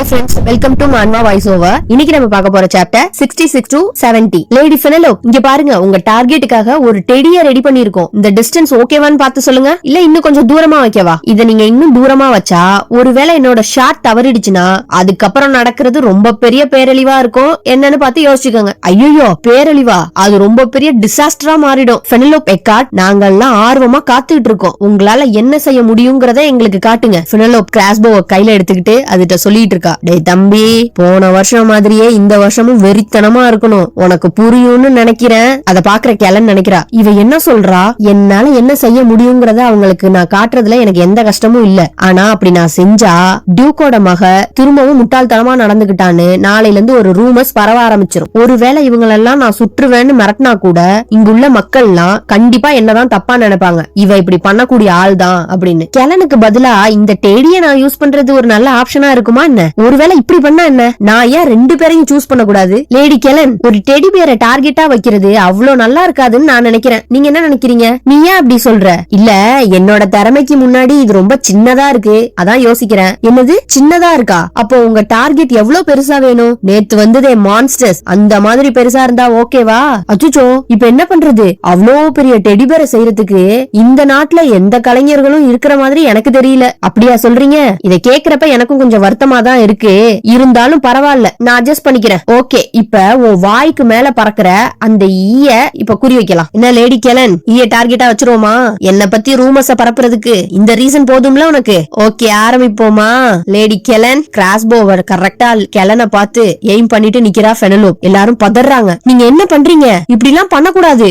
Friends, welcome to Manva voice over. இன்னைக்கு நம்ம பார்க்க போற சாப்டர் 66 to 70. லேடி ஃபெனலோப், இங்க பாருங்க, உங்க டார்கெட்டுக்காக ஒரு டெடியை ரெடி பண்ணிருக்கோம். இந்த டிஸ்டன்ஸ் ஓகேவான்னு பார்த்து சொல்லுங்க, இல்ல இன்னும் கொஞ்சம் தூரமா வைக்கவா? இத நீங்க இன்னும் தூரமா வச்சா ஒருவேளை என்னோட ஷாட் தவறிடுச்சுன்னா அதுக்கப்புறம் நடக்கிறது ரொம்ப பெரிய பேரழிவா இருக்கும். என்னன்னு பார்த்து யோசிச்சுக்கோங்க. ஐயோ, பேரழிவா? அது ரொம்ப பெரிய டிசாஸ்டரா மாறிடும். ஃபெனலோப் எக்கார்ட், நாங்கெல்லாம் ஆர்வமா காத்துக்கிட்டு இருக்கோம். உங்களால என்ன செய்ய முடியுங்கிறத எங்களுக்கு காட்டுங்க. ஃபெனலோப் கிராஸ்போவை கையில எடுத்துக்கிட்டு அதுட்ட சொல்லிட்டு இருக்கா, டேய் தம்பி, போன வருஷம் மாதிரியே இந்த வருஷமும் வெறித்தனமா இருக்கணும், உனக்கு புரியும்னு நினைக்கிறேன். அத பாக்குற கேலன் நினைக்கிறா, இவ என்ன சொல்றா, என்னால என்ன செய்ய முடியுங்கிறத அவங்களுக்கு நான் காட்டுறதுல எனக்கு எந்த கஷ்டமும் இல்ல. ஆனா அப்படி நான் செஞ்சா டியூக்கோட மக திரும்பவும் முட்டாள்தனமா நடந்துகிட்டான்னு நாளையில இருந்து ஒரு ரூமர்ஸ் பரவ ஆரம்பிச்சிடும். ஒருவேளை இவங்களெல்லாம் நான் சுற்றுவேன்னு மிரட்டினா கூட இங்குள்ள மக்கள்லாம் கண்டிப்பா என்னதான் தப்பா நினைப்பாங்க, இவ இப்படி பண்ணக்கூடிய ஆள் தான் அப்படின்னு. கேலனுக்கு பதிலா இந்த டேடியை நான் யூஸ் பண்றது ஒரு நல்ல ஆப்ஷனா இருக்குமா என்ன? ஒருவேளை இப்படி பண்ணா என்ன, நான் ஏன் ரெண்டு பேரையும் சூஸ் பண்ண கூடாது? லேடி கெலன், ஒரு டெடி பேரை டார்கெட்டா வைக்கிறது அவ்வளவு நல்லா இருக்காதுன்னு நான் நினைக்கிறேன். நீங்க என்ன நினைக்கிறீங்க? நீ ஏன் அப்படி சொல்ற? இல்ல, என்னோட திறமைக்கு முன்னாடி இது ரொம்ப சின்னதா இருக்கு, அதான் யோசிக்கிறேன். என்னது சின்னதா இருக்கா? அப்போ உங்க டார்கெட் எவ்வளவு பெருசா வேணும்? நேத்து வந்ததே மான்ஸ்டர்ஸ், அந்த மாதிரி பெருசா இருந்தா ஓகேவா? அச்சுச்சோ, இப்ப என்ன பண்றது? அவ்வளோ பெரிய டெடி பேரை செய்யறதுக்கு இந்த நாட்டுல எந்த கலைஞர்களும் இருக்கிற மாதிரி எனக்கு தெரியல. அப்படியா சொல்றீங்க? இதை கேக்குறப்ப எனக்கும் கொஞ்சம் வருத்தமா தான் இருக்கு. இருந்தாலும் பரவாயில்ல, நான் அட்ஜஸ்ட் பண்ணிக்கிறேன். ஓகே, இப்ப உன் வாய்க்கு மேல பறக்கிற அந்த ஈய இப்ப குறி வைக்கலாம். என்ன லேடி கெலன், ஈய டார்கெட்டா வச்சிருவோமா? என்ன பத்தி ரூமர்ஸ பரப்புறதுக்கு இந்த ரீசன் போதும்ல உனக்கு? ஓகே, ஆரம்பிப்போமா? லேடி கெலன் கிராஸ்போவர் கரெக்டா கெலனை பார்த்து எய்ம் பண்ணிட்டு நிக்கிறா ஃபெனலோப். எல்லாரும் பதறாங்க. நீங்க என்ன பண்றீங்க? இப்படி எல்லாம் பண்ணக்கூடாது.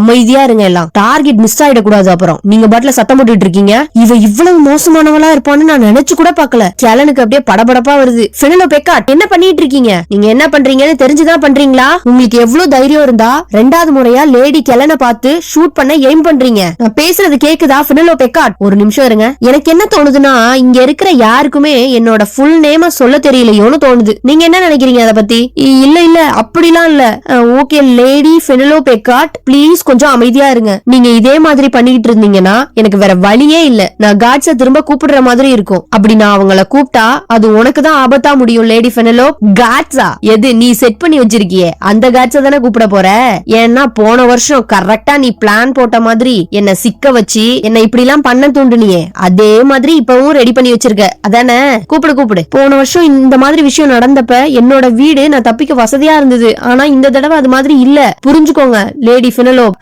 அமைதியா இருங்க, எல்லாம் டார்கெட் மிஸ் ஆயிடக்கூடாது. அப்புறம் நீங்க பாட்டுல சத்தம் போட்டுட்டு இருக்கீங்க. இவ இவ்வளவு மோசமானவளா இருப்பான்னு நான் நினைச்சு கூட பாக்கல. கெலனுக்கு அப்படியே படபடப்பா வருது. ஃபெனலோப் எக்கார்ட், என்ன பண்ணிட்டு இருக்கீங்க? நீங்க என்ன பண்றீங்கன்னு தெரிஞ்சுதான் பண்றீங்களா? உங்களுக்கு எவ்வளவு தைரியம் இருந்தா ரெண்டாவது முறையா லேடி கெலனை பார்த்து ஷூட் பண்ண எய்ம் பண்றீங்க? நான் பேசுறது கேக்குதா ஃபெனலோப் எக்கார்ட்? ஒரு நிமிஷம் இருங்க. எனக்கு என்ன தோணுதுன்னா, இங்க இருக்கிற யாருக்குமே என்னோட ஃபுல் நேம சொல்ல தெரியலையோன்னு தோணுது. நீங்க என்ன நினைக்கிறீங்க அத பத்தி? இல்ல இல்ல, அப்படிலாம் இல்ல. ஓகே லேடி ஃபெனலோப் எக்கார்ட், ப்ளீஸ் கொஞ்சம் அமைதியா இருங்க. நீங்க இதே மாதிரி பண்ணிட்டு இருந்தீங்கன்னா எனக்கு வேற வழியே இல்ல. நான் காட்ஸ திரும்ப கூப்பிடுற மாதிரி இருக்கும். அப்படி நான் அவங்கள கூப்பிட்டா அது உனக்கு தான் ஆபத்தா முடியும் லேடி ஃபெனலோப். காட்ஸா? எது நீ செட் பண்ணி வச்சிருக்கியே அந்த காட்ஸ தானே கூப்பிட போற? ஏன்னா போன வருஷம் கரெக்டா நீ பிளான் போட்ட மாதிரி என்ன சிக்க வச்சு என்ன இப்படி எல்லாம் பண்ண தூண்டுனியே, அதே மாதிரி இப்பவும் ரெடி பண்ணி வச்சிருக்க அதானே? கூப்பிடு கூப்பிடு. போன வருஷம் இந்த மாதிரி விஷயம் நடந்தப்ப என்னோட வீடு நான் தப்பிக்க வசதியா இருந்தது. ஆனா இந்த தடவை அது மாதிரி இல்ல, புரிஞ்சுக்கோங்க லேடி ஃபெனலோப்.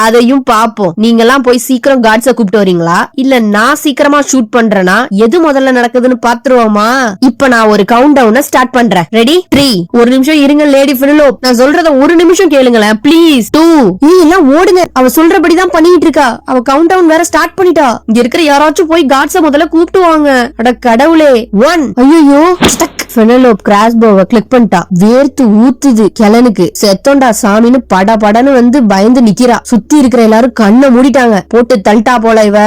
அதையும் பாப்போம். நீங்க எல்லாம் போய் சீக்கிரம் காட்ஸ கூப்பிட்டு வரீங்களா, இல்ல நான் சீக்கிரமா ஷூட் பண்றேனா? எது முதல்ல நடக்குதுன்னு பாத்துருவோமா? இப்ப நான் ஒரு கவுண்ட் டவுன் ஸ்டார்ட் பண்றேன். ரெடி? 3. ஒரு நிமிஷம் இருங்க லேடி ஃபெனலோப், நான் சொல்றத ஒரு நிமிஷம் கேளுங்களேன் ப்ளீஸ். 2. எல்லாம் ஓடுங்க, அவ சொல்றபடிதான் பண்ணிட்டு இருக்கா. அவ கவுண்ட் டவுன் வேற ஸ்டார்ட் பண்ணிட்டா. இங்க இருக்கிற யாராச்சும் போய் காட்ஸ முதல்ல கூப்பிட்டு வாங்க. அட கடவுளே. 1. ஐயோ, ஃபெனலோப் கிராஸ்போவை கிளிக் பண்ணிட்டா. வேர்த்து ஊத்துது கெலனுக்கு. செத்தோண்டா சாமின்னு பட படன்னு வந்து பயந்து நிக்கிறா. சுத்தி இருக்கிற எல்லாரும் கண்ணை மூடிட்டாங்க. போட்டு தள்ளிட்டா போல இவ.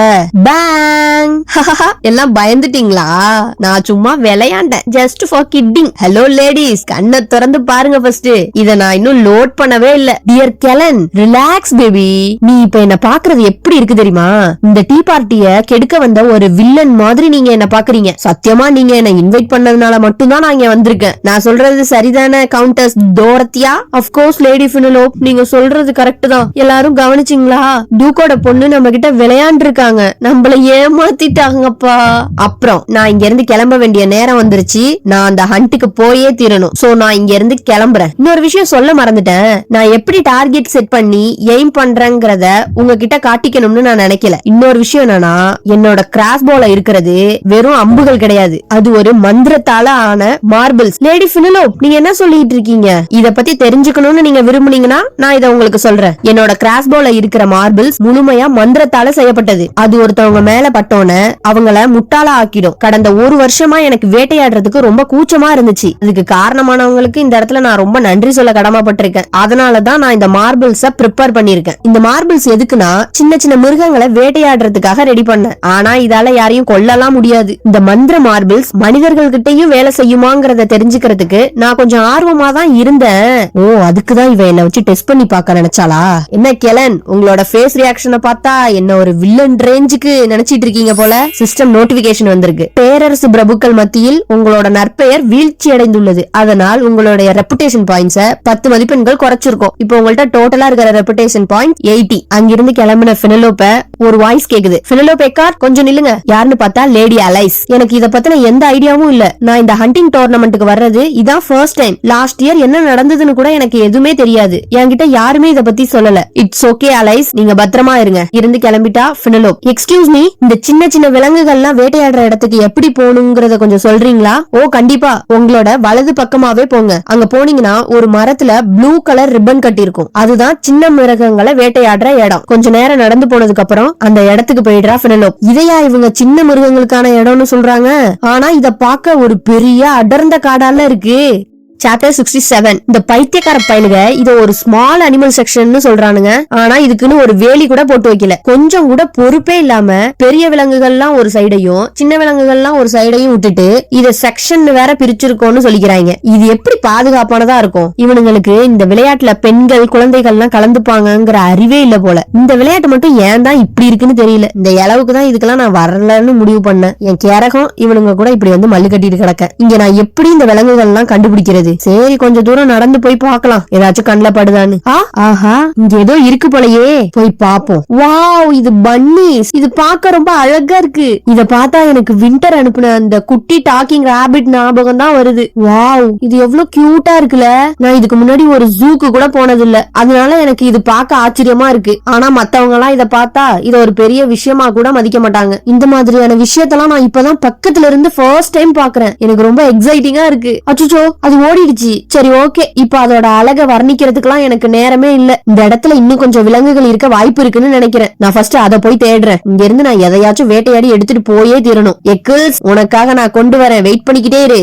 பேங். எல்லாம் பயந்துட்டீங்களா? நான் சும்மா விளையாண்டேன், just for kidding. Hello ladies, கண்ணை திறந்து பாருங்க ஃபர்ஸ்ட். இத நான் இன்னும் லோட் பண்ணவே இல்ல. Dear Helen, relax baby. நீ இப்ப என்ன பாக்குறது எப்படி இருக்கு தெரியுமா? இந்த டீ பார்ட்டிய கெடுக்க வந்த ஒரு வில்லன் மாதிரி நீங்க என்ன பாக்குறீங்க. சத்தியமா நீங்க என்ன இன்வைட் பண்ணதுனால மட்டும் தான் நான் இங்க வந்திருக்கேன். நான் சொல்றது சரிதானே countess Dorothea? Of course lady Penelope, நீங்க சொல்றது கரெக்ட் தான். எல்லாரும் கவனிச்சிங்களா? டியூக்கோட பொண்ணு நம்ம கிட்ட விளையாண்டு இருக்காங்க, நம்மள ஏமாத்திட்டாங்கப்பா. அப்புறம் நான் இங்க இருந்து கிளம்ப வேண்டிய நேரம் வந்துருச்சு. நான் அந்த ஹண்ட்டுக்கு போயே தீரணும். சோ நான் இங்க இருந்து கிளம்புறேன். இன்னொரு விஷயம் சொல்ல மறந்துட்டேன். நான் எப்படி டார்கெட் செட் பண்ணி எய்ம் பண்றேங்கிறத உங்ககிட்ட காட்டிக்கணும்னு நான் நினைக்கல. இன்னொரு விஷயம் என்னன்னா, என்னோட கிராஸ் பால இருக்கிறது வெறும் அம்புகள் கிடையாது, அது ஒரு மந்திரத்தால ஆன மார்பிள்ஸ். லேடி ஃபெனலோப், நீங்க என்ன சொல்லிட்டு இருக்கீங்க? இத பத்தி தெரிஞ்சுக்கணும்னு நீங்க விரும்புனீங்கன்னா நான் இத உங்களுக்கு சொல்றேன். என்னோட கிராஸ் பால இருக்கிற மார்பிள்ஸ் முழுமையா மந்திரத்தால செய்யப்பட்டது. அது ஒருத்தவங்க மேல பட்டோன்னு அவங்கள முட்டாளா ஆக்கிடும். கடந்த ஒரு வருஷமா எனக்கு வேட்டையாடுறதுக்கு ரொம்ப கூச்சமா இருந்துச்சு. அதுக்கு காரணமானவங்களுக்கு இந்த இடத்துல நான் ரொம்ப நன்றி சொல்ல கடமைப்பட்டிருக்கேன். அதனாலதான் நான் இந்த மார்பிள்ஸ ப்ரிப்பேர் பண்ணிருக்கேன். இந்த மார்பிள்ஸ் எதுக்குன்னா, சின்ன சின்ன மிருகங்களை வேட்டையாடுறதுக்காக ரெடி பண்ணேன். ஆனா இதால யாரையும் கொல்லலாம் முடியாது. இந்த மந்திர மார்பிள்ஸ் மனிதர்கள் கிட்டையும் வேலை செய்யும் செய்யுமாங்கிறத தெரிஞ்சுக்கிறதுக்கு நான் கொஞ்சம் ஆர்வமா தான் இருந்தேன். ஓ, அதுக்குதான் இவ என்ன வச்சு டெஸ்ட் பண்ணி பார்க்க நினைச்சாளா? என்ன கெலன், உங்களோட ஃபேஸ் ரியாக்ஷனை பார்த்தா என்ன ஒரு வில்லன் ரேஞ்சுக்கு நினைச்சிட்டு இருக்கீங்க போல. சிஸ்டம் நோட்டிபிகேஷன் வந்திருக்கு. பேரரசு பிரபுக்கள் மத்தியில் உங்களோட நற்பெயர் வீழ்ச்சி அடைந்துள்ளது. அதனால் உங்களுடைய ரெப்புடேஷன் பாயிண்ட்ஸ 10 மதிப்பெண்கள் குறைச்சிருக்கோம். இப்போ உங்கள்ட்ட டோட்டலா இருக்கிற ரெப்புடேஷன் பாயிண்ட் 80. அங்கிருந்து கிளம்பின பெனலோப்ப ஒரு வாய்ஸ் கேக்குது. பெனலோப் எக்கார்ட், கொஞ்சம் நில்லுங்க. யாருன்னு பார்த்தா லேடி அலைஸ். எனக்கு இத பத்தின எந்த ஐடியாவும் இல்ல. நான் இந்த ஹண்டிங் டோர்னமெண்ட்டுக்கு வர்றது இதான் ஃபர்ஸ்ட் டைம். லாஸ்ட் இயர் என்ன நடந்ததுன்னு கூட எனக்கு எதுவுமே தெரியாது. என்கிட்ட யாருமே இத பத்தி சொல்லல. இட்ஸ் ஓகே அலைஸ், நீங்க பத்திரமா இருங்க. இருந்து கிளம்பிட்டா பெனலோப். எக்ஸ்கியூஸ் மீ, இந்த சின்ன சின்ன விலங்குகள்லாம் வேட்டையாடுற இடத்துக்கு எப்படி போகணுங்கிறத கொஞ்சம் சொல்றீங்களா? ஓ கண்டிப்பா, உங்களோட வலது பக்கமாவே போங்க. அங்க போனீங்கன்னா ஒரு மரத்துல ப்ளூ கலர் ரிப்பன் கட்டி இருக்கும். அதுதான் சின்ன மிருகங்களை வேட்டையாடுற இடம். கொஞ்ச நேரம் நடந்து போனதுக்கு அப்புறம் அந்த இடத்துக்கு போயிடுறா பெனலோப். இதையா இவங்க சின்ன மிருகங்களுக்கான இடம்னு சொல்றாங்க? ஆனா இத பார்க்க ஒரு பெரிய அடர்ந்த காடால இருக்கு. சாப்டர் 67. இந்த பைத்தியக்கார பையனுங்க இத ஒரு ஸ்மால் அனிமல் செக்ஷன் சொல்றானுங்க. ஆனா இதுக்குன்னு ஒரு வேலி கூட போட்டு வைக்கல. கொஞ்சம் கூட பொறுப்பே இல்லாம பெரிய விலங்குகள்லாம் ஒரு சைடையும் சின்ன விலங்குகள்லாம் ஒரு சைடையும் விட்டுட்டு இத செக்ஷன் வேற பிரிச்சிருக்கோம்னு சொல்லிக்கிறாங்க. இது எப்படி பாதுகாப்பானதா இருக்கும்? இவனுங்களுக்கு இந்த விளையாட்டுல பெண்கள் குழந்தைகள்லாம் கலந்துப்பாங்கங்கிற அறிவே இல்ல போல. இந்த விளையாட்டு மட்டும் ஏன் தான் இப்படி இருக்குன்னு தெரியல. இந்த அளவுக்கு தான் இதுக்கெல்லாம் நான் வரலன்னு முடிவு பண்ணேன். என் கேரகம் இவனுங்க கூட இப்படி வந்து மல்லு கட்டிட்டு கிடக்க. இங்க நான் எப்படி இந்த விலங்குகள் எல்லாம் கண்டுபிடிக்கிறது? சரி, கொஞ்சம் தூரம் நடந்து போய் பார்க்கலாம், ஏதாச்சும் கண்ணுல படுதான்னு. ஆஹா, இங்க ஏதோ இருக்கு போலயே, போய் பாப்போம். வாவ், இது பன்னீஸ். இது பார்க்க ரொம்ப அழகா இருக்கு. இத பார்த்தா எனக்கு வின்டர் அனுப்புன அந்த குட்டி டாக்கிங் ராபிட் ஞாபகம் தான் வருது. வாவ், இது எவ்வளவு கியூட்டா இருக்குல்ல. நான் இதுக்கு முன்னாடி ஒரு ஜூக்கு கூட போனது இல்ல, அதனால எனக்கு இது பார்க்க ஆச்சரியமா இருக்கு. ஆனா மத்தவங்க எல்லாம் இத பார்த்தா இத ஒரு பெரிய விஷயமா கூட மதிக்க மாட்டாங்க. இந்த மாதிரியான விஷயத்தெல்லாம் நான் இப்பதான் பக்கத்துல இருந்து ஃபர்ஸ்ட் டைம் பாக்குறேன். எனக்கு ரொம்ப எக்ஸைட்டிங்கா இருக்கு. அச்சோ, அது ஓடிடுச்சு. சரி, ஓகே. இப்ப அதோட அழக வர்ணிக்கிறதுக்குலாம் எனக்கு நேரமே இல்ல. இந்த இடத்துல இன்னும் கொஞ்சம் விலங்குகள் இருக்க வாய்ப்பு இருக்குன்னு நினைக்கிறேன். நான் ஃபர்ஸ்ட் அத போய் தேடுறேன். இங்க இருந்து நான் எதையாச்சும் வேட்டையாடி எடுத்துட்டு போயே தீரணும். எக்கிள்ஸ், உனக்காக நான் கொண்டு வரேன், வெயிட் பண்ணிக்கிட்டே இரு.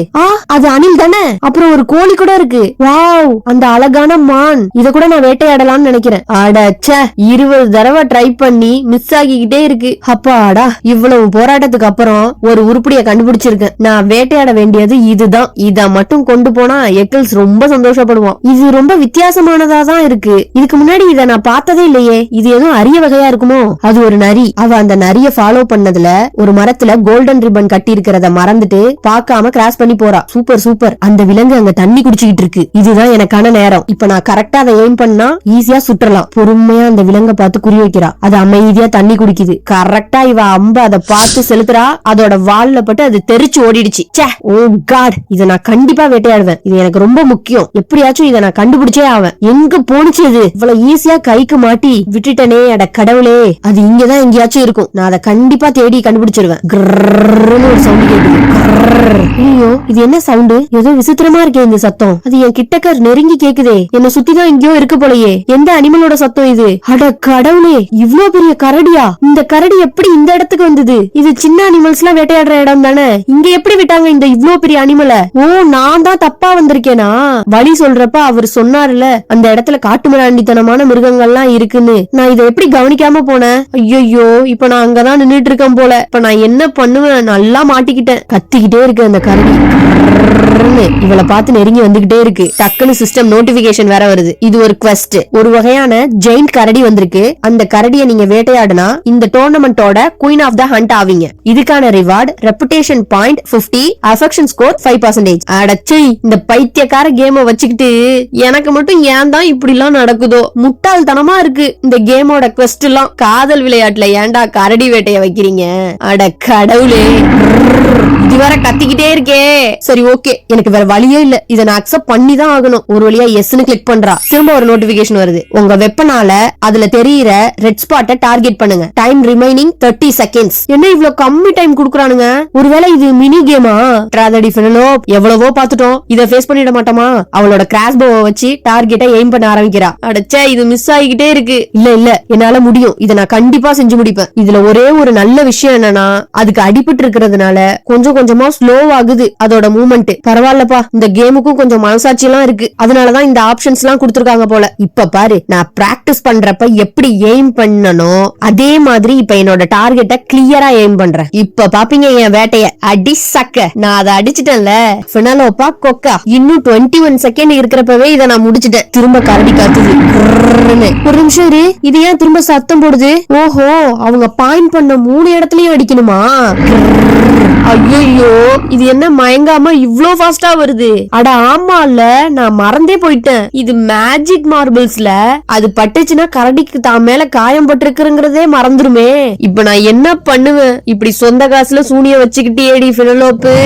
அது அணில் தானே? அப்புறம் ஒரு கோழி கூட இருக்கு. வாவ், அந்த அழகான மான். இத கூட நான் வேட்டையாடலாம்னு நினைக்கிறேன். அடச்சே, 20 தடவை ட்ரை பண்ணி மிஸ் ஆகிக்கிட்டே இருக்கு. அப்பாடா, இவ்வளவு போராட்டத்துக்கு அப்புறம் ஒரு உருப்படியை கண்டுபிடிச்சிருக்கேன். நான் வேட்டையாட வேண்டியது இதுதான். இத மட்டும் கொண்டு போனா எக்கிள்ஸ் ரொம்ப சந்தோஷப்படுவான். இது ரொம்ப வித்தியாசமானதா தான் இருக்கு. இதுக்கு முன்னாடி இத நான் பார்த்ததே இல்லையே. இது எதுவும் அரிய வகையா இருக்குமோ? அது ஒரு நரி. அவ அந்த நரிய ஃபாலோ பண்ணதுல ஒரு மரத்துல கோல்டன் ரிப்பன் கட்டி இருக்கிறத மறந்துட்டு பார்க்காம கிராஸ் பண்ணி போறா. Super super. அந்த விலங்கு அங்க தண்ணி குடிச்சுக்கிட்டு இருக்கு. இதுதான் எனக்கான நேரம். இப்ப நான் கரெக்டா அதை எய்ம் பண்ணா ஈஸியா சுற்றலாம். பொறுமையா அந்த விலங்க பார்த்து குறி வைக்கிறா. அது அமைதியா தண்ணி குடிக்குது. கரெக்டா இவ அம்ப அதை பார்த்து செலுத்துறா. அதோட வால்ல பட்டு அது தெரிச்சு ஓடிடுச்சு. ஓ காட், இத நான் கண்டிப்பா வேட்டையாடுவேன். இது எனக்கு ரொம்ப முக்கியம். எப்படியாச்சும் இத நான் கண்டுபிடிச்சே ஆவேன். எங்க போனுச்சு இது? இவ்வளவு ஈஸியா கைக்கு மாட்டி விட்டுட்டனே. அட கடவுளே, அது இங்கதான் எங்கேயாச்சும் இருக்கும். நான் அதை கண்டிப்பா தேடி கண்டுபிடிச்சிருவேன். ஒரு சவுண்ட் கேக்குது. ஐயோ, இது என்ன சவுண்டு? ஏதோ விசித்திரமா இருக்கே இந்த சத்தம். அது என் கிட்டக்க நெருங்கி கேக்குதே. என்ன சுத்திதான் எங்கேயோ இருக்கு போலயே. எந்த அனிமலோட சத்தம் இது? அட கடவுளே, இவ்ளோ பெரிய கரடியா? இந்த கரடி எப்படி இந்த இடத்துக்கு வந்தது? இது சின்ன அனிமல்ஸ் எல்லாம் வேட்டையாடுற இடம் தானே. இங்க எப்படி விட்டாங்க இந்த இவ்ளோ பெரிய அனிமல? ஓ, நான் தான் தப்பா வந்திருக்கேனா? வழி சொல்றப்ப அவர் சொன்னார்ல, அந்த இடத்துல காட்டு மிராண்டித்தனமான மிருகங்கள்லாம் இருக்குன்னு. நான் இதை எப்படி கவனிக்காம போனேன்? ஐயோ, இப்ப நான் அங்கதான் நின்னுட்டு இருக்கேன் போல. இப்ப நான் என்ன பண்ணுவேன்? நல்லா மாட்டிக்கிட்டேன். கத்திக்கிட்டே இருக்கு அந்த கரடி. இவளை பார்த்து நெருங்கி வந்துகிட்டே இருக்கு. டக்குனு சிஸ்டம் நோட்டிபிகேஷன் வேற வருது. இது ஒரு குவெஸ்ட். ஒரு வகையான ஜெயிண்ட் கரடி வந்திருக்கு. அந்த கரடியை நீங்க வேட்டையாடுனா இந்த டோர்னமெண்டோட குயின் ஆஃப் த ஹண்ட் ஆவீங்க. இதுக்கான reward reputation point 50, affection score 5%. அடச்சை, இந்த பைத்தியக்கார கேம வச்சுக்கிட்டு எனக்கு மட்டும் ஏன் தான் இப்படி எல்லாம் நடக்குதோ? முட்டாள்தனமா இருக்கு இந்த கேமோட குவெஸ்ட் எல்லாம். காதல் விளையாட்டுல ஏன்டா கரடி வேட்டைய வைக்கிறீங்க? அட கடவுளே, இதுவரை கத்திக்கிட்டே இருக்கே. சரி, ஓகே, எனக்கு வேற வழியே இல்ல. இத நான் அக்செப்ட் பண்ணி தான் ஆகணும். ஒரு வழியா எஸ்னு கிளிக் பண்றா. திரும்ப ஒரு நோட்டிபிகேஷன் வருது. உங்க வெப்பனால அதுல தெரியுற ரெட் ஸ்பாட்டை டார்கெட் பண்ணுங்க. Time remaining 30 seconds. என்ன இவ்ளோ கம்மி டைம் குடுக்குறானுங்க? ஒருவேளை இது மினி கேமா? ட்ராதடி ஃபெனலோப், எவ்வளவோ பாத்துட்டோம். இத சேஸ் பண்ணிட மாட்டோமா? அவளோட கிராஸ் போவை வச்சு டார்கெட்டை எய்ம் பண்ண ஆரம்பிக்கிறா. அடச்சே, இது மிஸ் ஆகிக்கிட்டே இருக்கு. இல்ல என்னால முடியும், இதை நான் கண்டிப்பா செஞ்சு முடிப்பேன். இதுல ஒரே ஒரு நல்ல விஷயம் என்னன்னா, அதுக்கு அடிபட்டு இருக்கிறதுனால கொஞ்சம் கொஞ்சமா ஸ்லோ ஆகுது அதோட மூவ்மெண்ட். பரவாயில்லப்பா, இந்த கேமுக்கும் கொஞ்சம் மனசாட்சி எல்லாம் இருக்கு. அதனாலதான் இந்த ஆப்ஷன்ஸ் எல்லாம் கொடுத்திருக்காங்க போல. இப்ப பாரு, நான் பிராக்டிஸ் பண்றப்ப எப்படி எய்ம் பண்ணணும் அதே மாதிரி இப்ப என்னோட டார்கெட்டை கிளியரா எய்ம் பண்றேன். இப்ப பாப்பீங்க என் வேட்டைய. அடி சக்க, நான் அதை அடிச்சிட்டேன்ல. பினலோப்பா கொக்கா. இன்னும் 21 செகண்ட் இருக்கிறப்பவே இதை நான் முடிச்சிட்டேன். திரும்ப கரடி காத்துது. ஒரு நிமிஷம் இரு, இது ஏன் திரும்ப சத்தம் போடுது? ஓஹோ, அவங்க பாயிண்ட் பண்ண 3 இடத்துலயும் அடிக்கணுமா? ஐயோ, இது என்ன மயங்காம இவ்ளோ ஃபாஸ்டா வருது? அட ஆமால, நான் மறந்தே போயிட்டேன். இது மேஜிக் மார்பிள்ஸ்ல அது பட்டுச்சுன்னா கரடிக்கு தான் மேல காயம் பட்டிருக்குங்கிறதே மறந்துருமே. இப்ப நான் என்ன பண்ணுவேன்? இப்படி சொந்த காசுல சூனிய வச்சுக்கிட்டே பினலோப்பு.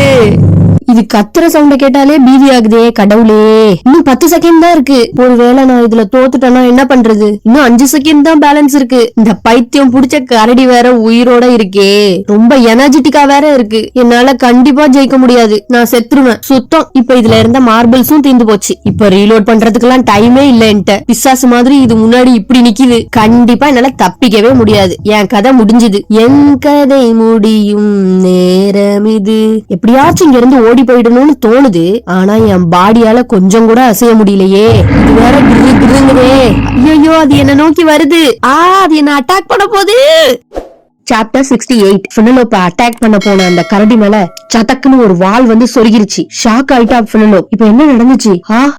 இது கத்துற சவுண்ட கேட்டாலே பீதி ஆகுதே கடவுளே. இன்னும் 10 செகண்ட் தான் இருக்கு. ஒருவேளை நான் இதுல தோத்துட்டேன்னா என்ன பண்றது? இன்னும் 5 செகண்ட் தான் பேலன்ஸ் இருக்கு. இந்த பைத்தியம் புடிச்ச கரடி வேற உயிரோட இருக்கே, ரொம்ப எனர்ஜெட்டிக்கா வேற இருக்கு. என்னால கண்டிப்பா ஜெயிக்க முடியாது, நான் செத்துருவேன் சுத்தம். இப்ப இதுல இருந்த மார்பிள்ஸும் தீந்து போச்சு. இப்ப ரீலோட் பண்றதுக்கெல்லாம் டைமே இல்லன்ட்டு பிசாசு மாதிரி இது முன்னாடி இப்படி நிக்குது. கண்டிப்பா என்னால தப்பிக்கவே முடியாது. என் கதை முடிஞ்சது. என் கதை முடியும் நேரம் இது. எப்படியாச்சும் இங்க இருந்து ஓடி போயிடணும்னு தோணுது. ஆனா என் பாடியால கொஞ்சம் கூட அசைய முடியலையே. இது வேற கிருங்குதே. ஐயோ, அது என்ன நோக்கி வருது. அது என்ன அட்டாக் பண்ண போகுது. சாப்டர் 68. பினலோப்ப அட்டாக் பண்ண போன அந்த கரடி மேல சதக்குன்னு ஒரு வால் வந்து சொருகிருச்சு. ஷாக் ஆயிட்டா பினலோப். இப்ப என்ன நடந்துச்சு?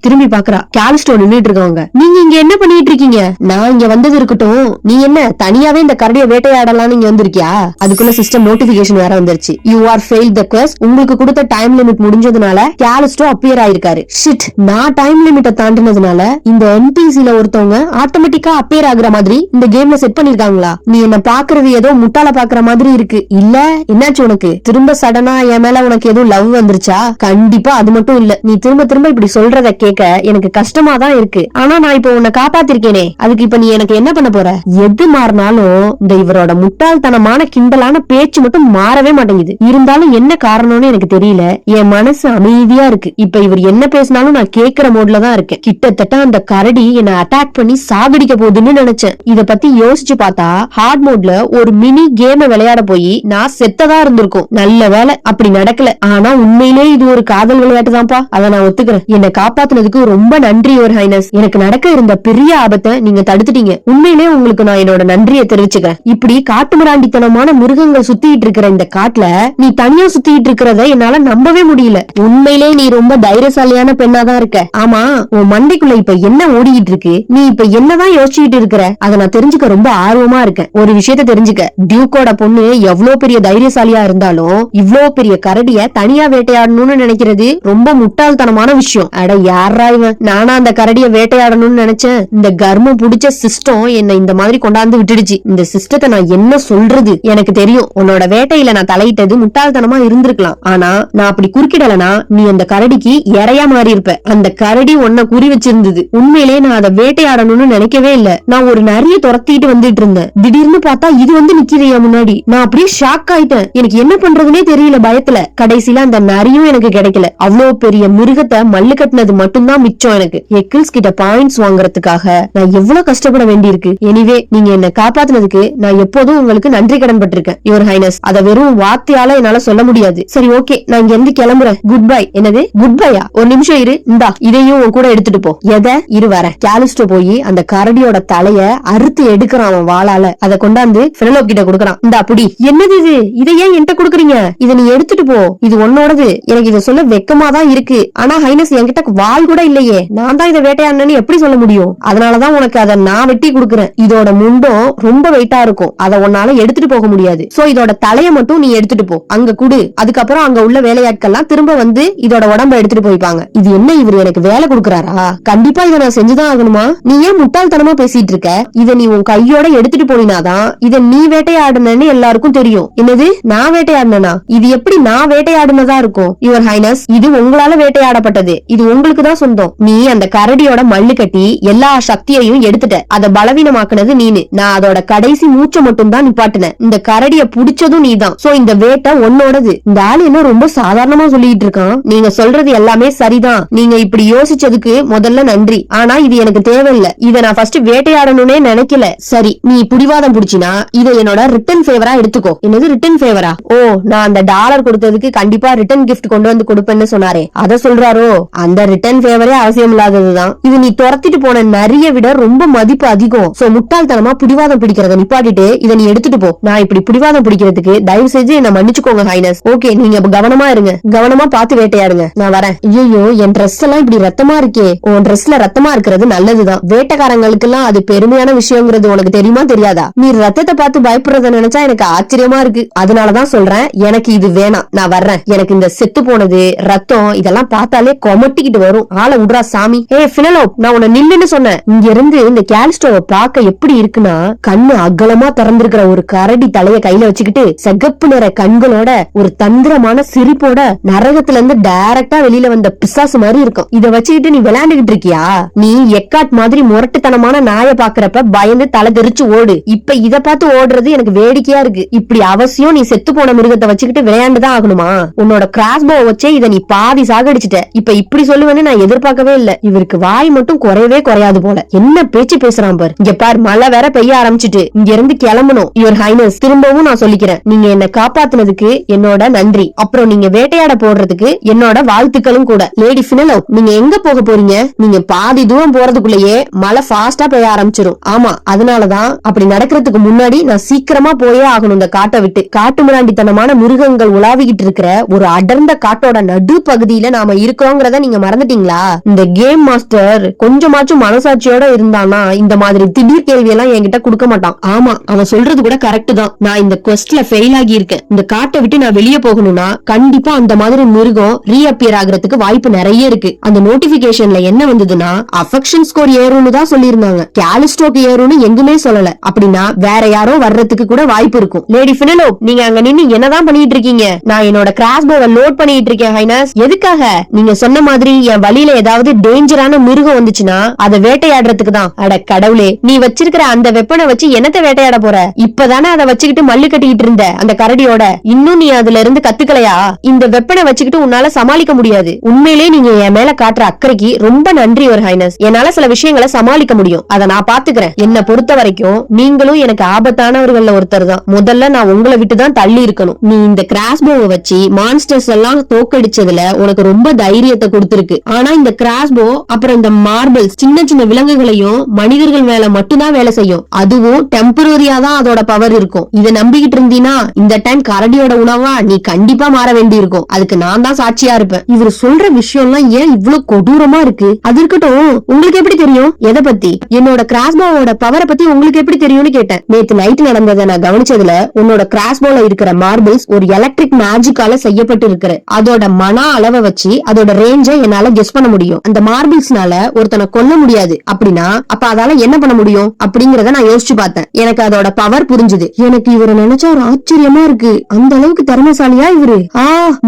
திரும்பி பாக்குறா. காலிஸ்டோ நின்னுட்டு இருக்கவங்க. நீங்க இங்க என்ன பண்ணிட்டு இருக்கீங்க? நான் இங்க வந்தது இருக்கட்டும், நீ என்ன தனியாவே இந்த கரடியை வேட்டையாடலாம்னு இங்க வந்திருக்கியா? அதுக்குள்ள சிஸ்டம் நோட்டிபிகேஷன் வேற வந்துருச்சு. You are failed the quest. உங்களுக்கு கொடுத்த டைம் லிமிட் முடிஞ்சதுனால காலிஸ்டோ அப்பியர் ஆயிருக்காரு. ஷிட், நான் டைம் லிமிட்ட தாண்டினதுனால இந்த என்பிசில ஒருத்தவங்க ஆட்டோமேட்டிக்கா அப்பியர் ஆகுற மாதிரி இந்த கேம்ல செட் பண்ணிருக்காங்களா? நீ என்ன பாக்குறது ஏதோ முட்டாள பாக்குற மாதிரி இருக்கு. இல்ல என்னாச்சு உனக்கு? திரும்ப சடனா என் மேல உனக்கு ஏதோ லவ் வந்துருச்சா? கண்டிப்பா அது மட்டும் இல்ல. நீ திரும்ப திரும்ப இப்படி சொல்றத கேட்க எனக்கு கஷ்டமா தான் இருக்கு. ஆனா நான் இப்ப உன்னை காப்பாத்திருக்கேனே, அதுக்கு இப்ப நீ எனக்கு என்ன பண்ண போற? எது மாறினாலும் இந்த இவரோட முட்டாள்தனமான கிண்டலான பேச்சு மட்டும் மாறவே மாட்டேங்குது. இருந்தாலும் என்ன காரணம்னு எனக்கு தெரியல. என் மனசு அமைதியா இருக்கு. இப்ப இவர் என்ன பேசினாலும் நான் கேக்குற மோட்ல தான் இருக்கேன். கிட்டத்தட்ட அந்த கரடி என்ன அட்டாக் பண்ணி சாகடிக்க போகுதுன்னு நினைச்சேன். இத பத்தி யோசிச்சு பார்த்தா ஹார்ட் மோட்ல ஒரு மினி கேம விளையாட போய் நான் செத்ததா இருந்திருக்கும். நல்ல வேலை அப்படி நடக்கல. ஆனா உண்மையிலே இது ஒரு காதல் விளையாட்டு தான்ப்பா. அதை நான் ஒத்துக்கிறேன். என்னை காப்பாத்துனதுக்கு ரொம்ப நன்றி யுவர் ஹைனஸ். எனக்கு நடக்க இருந்த பெரிய ஆபத்தை நீங்க தடுத்துட்டீங்க. உண்மையிலே உங்களுக்கு நான் என்னோட நன்றியை தெரிவிச்சுக்கிறேன். இப்படி காட்டுமிராண்டித்தனமான மிருகங்கள் சுத்திட்டு இருக்கிற இந்த காட்டுல நீ தனியா சுத்திட்டு இருக்கிறத என்னால நம்பவே முடியல. உண்மையிலே நீ ரொம்ப தைரியசாலியான பெண்ணாதான் இருக்க. ஆமா, உன் மண்டைக்குள்ள இப்ப என்ன ஓடிக்கிட்டு இருக்கு? நீ இப்ப என்னதான் யோசிச்சுட்டு இருக்கிற? அதை நான் தெரிஞ்சுக்க ரொம்ப ஆர்வமா இருக்கேன். ஒரு விஷயத்த தெரிஞ்சுக்க, டியூக்கோட பொண்ணு எவ்வளவு பெரிய தைரியசாலியா இருந்தாலும் இவ்வளவு பெரிய கரடிய தனியா வேட்டையாடணும்னு நினைக்கிறது ரொம்ப முட்டாள்தனமான விஷயம். அட யாரா இவன்? நானா அந்த கரடிய வேட்டையாடணும்னு நினைச்சேன். இந்த கர்மம் புடிச்ச சிஸ்டம் என்ன இந்த மாதிரி கொண்டாந்து விட்டுடுச்சு. இந்த சிஸ்டத்தை நான் என்ன சொல்றது? எனக்கு தெரியும் உன்னோட வேட்டையில நான் தலையிட்டது முட்டாள்தனமா இருந்திருக்கலாம். ஆனா நான் அப்படி குறுக்கிடலனா நீ அந்த கரடிக்கு இறையா மாறி இருப்ப. அந்த கரடி உன்னை குறி வச்சிருந்தது. உண்மையிலே நான் அதை வேட்டையாடணும்னு நினைக்கவே இல்ல. நான் ஒரு நிறைய துரத்திட்டு வந்துட்டு இருந்தேன். திடீர்னு பார்த்தா இது வந்து நிக்கிறியா முன்னாடி? நான் அப்படியே ஷாக் ஆயிட்டேன். எனக்கு என்ன பண்றதுனே தெரியல பயத்துல. கடைசியில அந்த நரியும் எனக்கு கிடைக்கல. அவ்வளவு பெரிய மிருகத்தை மல்லு கட்டினது மட்டும்தான் மிச்சம் எனக்கு. எக்கில்ஸ் கிட்ட பாயிண்ட்ஸ் வாங்குறதுக்காக நான் எவ்வளவு கஷ்டப்பட வேண்டியிருக்கு. எனிவே, நீங்க என்ன காப்பாத்தினதுக்கு நான் எப்போதும் உங்களுக்கு நன்றி கடன் பட்டிருக்கேன் யுவர் ஹைனஸ். அதை வெறும் வார்த்தையால என்னால சொல்ல முடியாது. சரி, ஓகே, நான் இங்க இருந்து கிளம்புறேன். Good bye. என்னது குட் பையா? ஒரு நிமிஷம் இரு. இந்தா, இதையும் உன் கூட எடுத்துட்டு போ. எதை? இரு வரேன். காலிஸ்டோ போய் அந்த கரடியோட தலைய அறுத்து எடுக்கிறான் அவன் வாளால. அதை கொண்டாந்து பினலோப் கிட்ட கொடுக்கறான். இந்த அப்படி. என்னது இது? இதை ஏன் என்கிட்ட கொடுக்குறீங்க? இதை நீ எடுத்துட்டு போ, இது உன்னோடது. எனக்கு இதை சொல்ல வெக்கமா தான் இருக்கு. ஆனா ஹைனஸ், என்கிட்ட வாள் கூட இல்லையே. நான் தான் இதை வேட்டையாடணும்னு எப்படி சொல்ல முடியும்? அதனாலதான் உனக்கு அதை நான் வெட்டி கொடுக்குறேன். இதோட முண்டம் ரொம்ப வெயிட்டா இருக்கும். அதை உன்னால எடுத்துட்டு போக முடியாது. சோ இதோட தலைய மட்டும் நீ எடுத்துட்டு போ, அங்க குடு. அதுக்கப்புறம் அங்க உள்ள வேலையாட்கள்லாம் திரும்ப வந்து இதோட உடம்ப எடுத்துட்டு போய்ப்பாங்க. இது என்ன, இவரு எனக்கு வேலை கொடுக்கறாரா? கண்டிப்பா இதை நான் செஞ்சுதான் ஆகணுமா? நீ ஏன் முட்டாள்தனமா பேசிட்டு இருக்க? இதை நீ உன் கையோட எடுத்துட்டு போனாதான் இதை நீ வேட்டையாட வேட்டையாடுனேன்னு எல்லாருக்கும் தெரியும். என்னது, நான் வேட்டையாடுனா? இது எப்படி நான் வேட்டையாடுனதா இருக்கும்? யுவர் ஹைனஸ், இது உங்களால வேட்டையாடப்பட்டது. இது உங்களுக்கு தான் சொந்தம். நீ அந்த கரடியோட மல்லு கட்டி எல்லா சக்தியையும் எடுத்துட்ட. அதை பலவீனமாக்குனது நீனு. நான் அதோட கடைசி மூச்சை மட்டும் தான் நிப்பாட்டினேன். இந்த கரடிய புடிச்சதும் நீதான். சோ இந்த வேட்டை உன்னோடது. இந்த ஆள் என்ன ரொம்ப சாதாரணமா சொல்லிட்டு இருக்கான். நீங்க சொல்றது எல்லாமே சரிதான். நீங்க இப்படி யோசிச்சதுக்கு முதல்ல நன்றி. ஆனா இது எனக்கு தேவையில்ல. இத நான் ஃபர்ஸ்ட் வேட்டையாடணும்னே நினைக்கல. சரி, நீ புடிவாதம் புடிச்சினா இதை என்னோட ரிட்டன் ஃபேவரா எடுத்துக்கோ. என்னது ரிட்டன் ஃபேவரா? ஓ, நான் அந்த டாலர் கொடுத்ததுக்கு கண்டிப்பா ரிட்டன் கிஃப்ட் கொண்டு வந்து கொடுப்பேன்னு சொன்னாரே, அத சொல்றாரோ? அந்த ரிட்டன் ஃபேவரே அவசியம் இல்லாததுதான். இது நீ துரத்திட்டு போன நிறைய விட ரொம்ப மதிப்பு அதிகம். சோ முட்டாள்தனமா புடிவாதம் பிடிக்கிறத நிப்பாட்டிட்டு இதை நீ எடுத்துட்டு போ. நான் இப்படி புடிவாதம் பிடிக்கிறதுக்கு தயவு செஞ்சு என்ன மன்னிச்சுக்கோங்க ஹைனஸ். ஓகே, நீங்க கவனமா இருங்க. கவனமா பார்த்து வேட்டையாடுங்க. நான் வரேன். ஐயோ, என் ட்ரெஸ் எல்லாம் இப்படி ரத்தமா இருக்கே. உன் ட்ரெஸ்ல ரத்தமா இருக்கிறது நல்லதுதான். வேட்டைக்காரங்களுக்கு எல்லாம் அது பெருமையான விஷயங்கிறது உனக்கு தெரியுமா தெரியாதா? நீ ரத்தத்தை பார்த்து பயப்படுறத நினைச்சா எனக்கு ஆச்சரியமா இருக்கு. அதனாலதான் சொல்றேன், எனக்கு இது வேணாம். நான் வர்றேன். எனக்கு இந்த செத்து போனது ரத்தம் இதெல்லாம் பார்த்தாலே கொமட்டிக்கிட்டு வரும். ஆளை விடுறா சாமி. ஃபினலோப், நான் உன்னை நில்லுன்னு சொன்னேன். இங்க இருந்து இந்த கேலிஸ்டோவை பார்க்க எப்படி இருக்குன்னா, கண்ணு அகலமா திறந்திருக்கிற ஒரு கரடி தலைய கையில வச்சுக்கிட்டு சிகப்பு நிற கண்களோட ஒரு தந்திரமான சிரிப்போட நரகத்துல இருந்து டைரக்டா வெளியில வந்த பிசாசு மாதிரி இருக்கும். இத வச்சுக்கிட்டு நீ விளையாண்டுகிட்டு இருக்கியா? நீ எக்காட் மாதிரி முரட்டுத்தனமான நாய பாக்குறப்ப பயந்து தலை தெரிச்சு ஓடு. இப்ப இத பார்த்து ஓடுறது எனக்கு வேடிக்கையா இருக்கு. இப்படி அவசியம் நீ செத்து போன மிருகத்தை வச்சுக்கிட்டு விளையாண்டுதான் ஆகணுமா? உன்னோட கிராஸ்போ வச்சே இத நீ பாதி சாகடிச்சிட்ட. இப்ப இப்படி சொல்லுவேன்னு நான் எதிர்பார்க்கவே இல்ல. இவருக்கு வாய் மட்டும் குறையவே குறையாது போல. என்ன பேச்சு பேசுறான் பாரு. இங்க பாரு, மழை வேற பெய்ய ஆரம்பிச்சிட்டு. இங்க இருந்து கிளம்பணும். யுவர் ஹைனஸ், திரும்பவும் நான் சொல்லிக்கிறேன், நீங்க என்ன காப்பாத்துனதுக்கு என்னோட நன்றி. அப்புறம் நீங்க வேட்டையாட போடுறதுக்கு என்னோட வாழ்த்துக்களும் கூட. லேடி ஃபினலோ, நீங்க எங்க போக போறீங்க? நீங்க பாதி தூரம் போறதுக்குள்ளேயே மழை ஃபாஸ்டா பெய்ய ஆரம்பிச்சிடும். ஆமா, அதனாலதான் அப்படி நடக்கிறதுக்கு முன்னாடி நான் சீக்கிரமா போயே ஆகணும் இந்த காட்டை விட்டு. காட்டு மிராண்டித்தனமான மிருகங்கள் உலாவிக்கிட்டு இருக்கிற ஒரு அடர்ந்த காட்டோட நடு பகுதியில நாம இருக்கோங்கிறத நீங்க மறந்துட்டீங்களா? இந்த கேம் மாஸ்டர் கொஞ்சமாச்சும் மனசாட்சியோட இருந்தானா இந்த மாதிரி திடீர் கேள்வி எல்லாம் என்கிட்ட கொடுக்க மாட்டான். ஆமா, அவன் சொல்றது கூட கரெக்ட் தான். நான் இந்த குவெஸ்ட்ல ஃபெயில் ஆகி இருக்கேன். இந்த காட்டை விட்டு நான் வெளியே போகணும்னா கண்டிப்பா அந்த மாதிரி மிருகம் ரீஅப்பியர் ஆகிறதுக்கு வாய்ப்பு நிறைய இருக்கு. அந்த நோட்டிபிகேஷன்ல என்ன வந்ததுன்னா, அஃபெக்ஷன் ஸ்கோர் ஏறும்னு தான் சொல்லிருந்தாங்க. கேலிஸ்டோக்கு ஏறும்னு எங்குமே சொல்லல. அப்படின்னா வேற யாரோ வர்றதுக்கு கூட வாய்ப்பு இருக்கும். லேடி ஃபினலோ, நீங்க அங்க நின்னு என்னதான் பண்ணிட்டு இருக்கீங்க? நான் என்னோட கிராஸ்போவை லோட் பண்ணிட்டு இருக்கேன் ஹைனஸ். எதுக்காக? நீங்க சொன்ன மாதிரி என் வழியில ஏதாவது டேஞ்சரான மிருகம் வந்துச்சுன்னா அதை வேட்டையாடுறதுக்கு தான். அட கடவுளே, நீ வச்சிருக்கிற அந்த வெப்பனை வச்சு என்னத்தை வேட்டையாட போற? இப்பதானே அதை வச்சுக்கிட்டு மல்லு கட்டிக்கிட்டு இருந்த அந்த கரடியோட. இன்னும் நீ அதுல இருந்து கத்துக்கலையா? இந்த வெப்பனை வச்சுக்கிட்டு உன்னால சமாளிக்க முடியாது. உண்மையிலே நீங்க என் மேல காட்டுற அக்கறைக்கு ரொம்ப நன்றி யுவர் ஹைனஸ். என்னால சில விஷயங்களை சமாளிக்க முடியும். அதை நான் பாத்துக்கிறேன். என்ன பொறுத்த வரைக்கும் நீங்களும் எனக்கு ஆபத்தானவர்கள்ல ஒருத்தர் தான். முதல்ல நான் உங்களை விட்டு தான் தள்ளி இருக்கணும். நீ இந்த கிராஸ்போவை வச்சு மான்ஸ்டர்ஸ் எல்லாம் தோக்கடிச்சதுல உனக்கு ரொம்ப தைரியத்தை கொடுத்திருக்கு. ஆனா இந்த கிராஸ்போ அப்புறம் இந்த மார்பிள்ஸ் சின்ன சின்ன விலங்குகளையும் மனிதர்கள் மேல மட்டும்தான் வேலை செய்யும். அதுவும் டெம்பரரியா தான் அதோட பவர் இருக்கும். இதை நம்பிக்கிட்டு இருந்தீனா இந்த டைம் கரடியோட உணவா நீ கண்டிப்பா மாற வேண்டி இருக்கும். அதுக்கு நான் தான் சாட்சியா இருப்பேன். இவர் சொல்ற விஷயம் எல்லாம் ஏன் இவ்வளவு கொடூரமா இருக்கு? அது இருக்கட்டும், உங்களுக்கு எப்படி தெரியும்? எதை பத்தி? என்னோட கிராஸ்போவோட பவரை பத்தி உங்களுக்கு எப்படி தெரியும்னு கேட்டேன். நேத்து நைட் நடந்ததை நான் கவனிச்சதுல உன்னோட கிராஸ்போல இருக்கிற மார்பிள்ஸ் ஒரு எலக்ட்ரிக் மேஜிக்கால செய்யப்பட்டு இருக்கு. அதோட மன அளவை வச்சு அதோட ரேஞ்சை என்னால கெஸ் பண்ண முடியும். அந்த மார்பிள்ஸ்னால ஒருத்தனை கொல்ல முடியாது. அப்படின்னா அப்ப அதால என்ன பண்ண முடியும் அப்படிங்கறத நான் யோசிச்சு பார்த்தேன். எனக்கு அதோட பவர் புரிஞ்சுது. எனக்கு இவரை நினைச்சா ஒரு ஆச்சரியமா இருக்கு. அந்த அளவுக்கு திறமைசாலியா இவரு.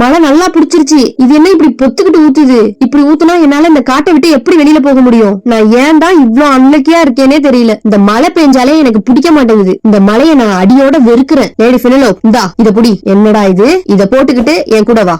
மழை நல்லா பிடிச்சிருச்சு. இது என்ன இப்படி பொத்துக்கிட்டு ஊத்துது? இப்படி ஊத்துனா என்னால இந்த காட்டை விட்டு எப்படி வெளியில போக முடியும்? நான் ஏன் தான் இவ்ளோ அன்லக்கியா இருக்கேனே தெரியல. இந்த மழை பெஞ்சாலே எனக்கு பிடிக்க மாட்டேங்குது. இந்த மழையை நான் அடியோட வெறுக்கிறேன். லேடி ஃபினலோ, இந்தா இத புடி. என்னடா இது? இத போட்டுக்கிட்டு என் கூட வா.